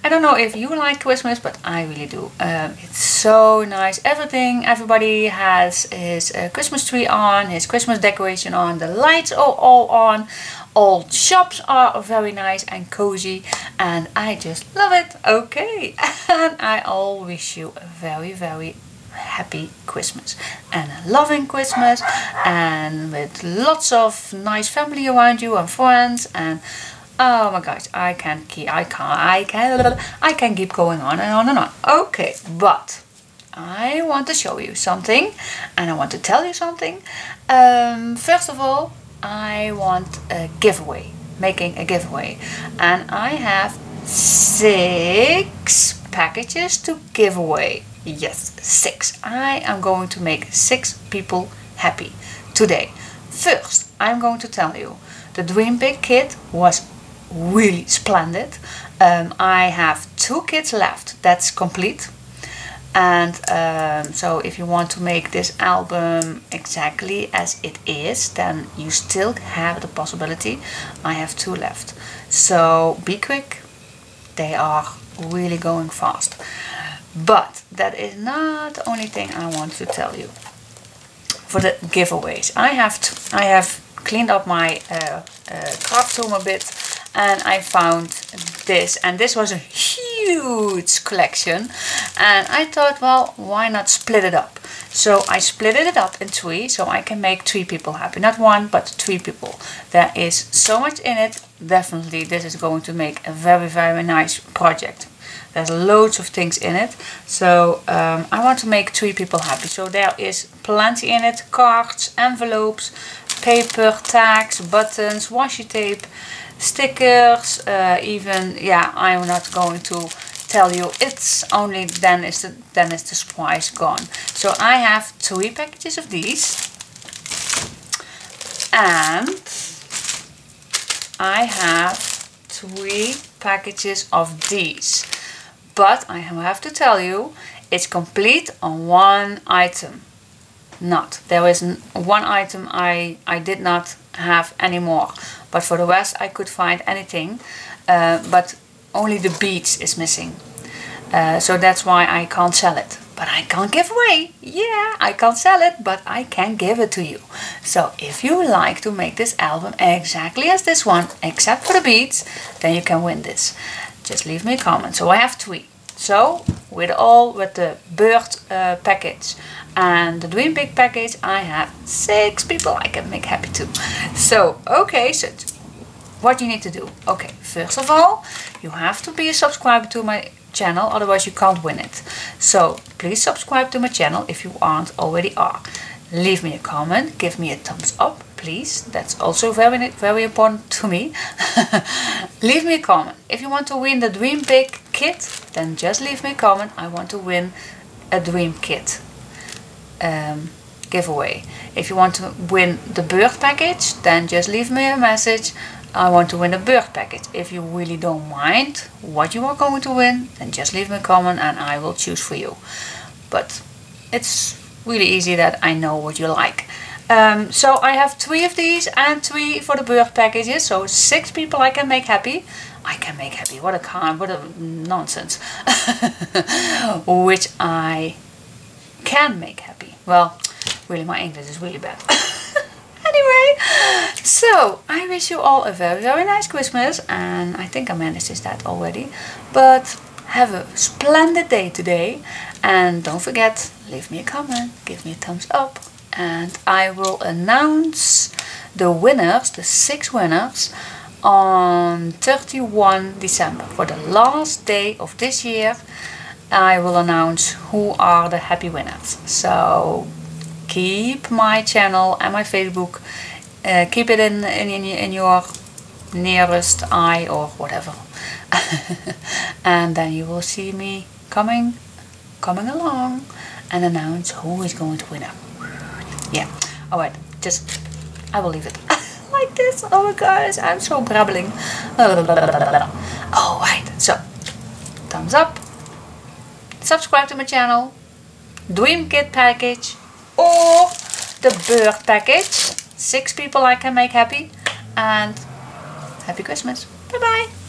I don't know if you like Christmas, but I really do. It's so nice. Everybody has his Christmas tree on, his Christmas decoration on, the lights are all on. All shops are very nice and cozy, and I just love it. Okay, and I all wish you a very, very happy Christmas and a loving Christmas, and with lots of nice family around you and friends. And oh my gosh, I can keep going on and on and on. Okay, but I want to show you something, and I want to tell you something. First of all, I want a giveaway, making a giveaway, and I have 6 packages to give away. Yes, 6. I am going to make 6 people happy today. First, I'm going to tell you the Dream Big kit was really splendid. I have 2 kits left. That's complete. And so if you want to make this album exactly as it is, then you still have the possibility. I have 2 left. So be quick. They are really going fast. But that is not the only thing I want to tell you. For the giveaways, I have cleaned up my craft room a bit, and I found this, and this was a huge collection, and I thought, well, why not split it up? So I split it up in 3, so I can make 3 people happy. Not 1, but 3 people. There is so much in it. Definitely this is going to make a very, very nice project. There's loads of things in it. So I want to make 3 people happy. So there is plenty in it. Cards, envelopes, paper, tags, buttons, washi tape, stickers, even, yeah, I'm not going to tell you. It's only then is the surprise gone. So I have 3 packages of these, and I have 3 packages of these. But I have to tell you, it's complete on 1 item. There is 1 item I did not have anymore, but for the rest I could find anything, but only the beads is missing. So that's why I can't sell it. But I can't give away. Yeah, I can't sell it, but I can give it to you. So if you like to make this album exactly as this one, except for the beads, then you can win this. Just leave me a comment. So I have 3. So with the bird package and the Dream Big package, I have 6 people I can make happy too. So okay, so what you need to do? Okay, first of all, you have to be a subscriber to my channel, otherwise you can't win it. So please subscribe to my channel if you aren't already are. Leave me a comment, give me a thumbs up, please. That's also very, very important to me. Leave me a comment. If you want to win the Dream Big kit, then just leave me a comment. I want to win a Dream kit giveaway. If you want to win the bird package, then just leave me a message. I want to win a bird package. If you really don't mind what you are going to win, then just leave me a comment and I will choose for you. But it's really easy that I know what you like. So I have 3 of these and 3 for the bird packages. So 6 people I can make happy. I can make happy. What a nonsense. Which I can make happy. Well, really my English is really bad. Anyway, so I wish you all a very, very nice Christmas, and I think I managed that already. But have a splendid day today, and don't forget, leave me a comment, give me a thumbs up, and I will announce the winners, the 6 winners, on 31 December. For the last day of this year, I will announce who are the happy winners. So keep my channel and my Facebook, keep it in your nearest eye or whatever. And then you will see me coming along and announce who is going to win. Yeah, alright, I will leave it like this. Oh my gosh, I'm so brabbling. Alright, so thumbs up, subscribe to my channel, Dream Kit package, or the bird package. 6 people I can make happy, and happy Christmas. Bye bye.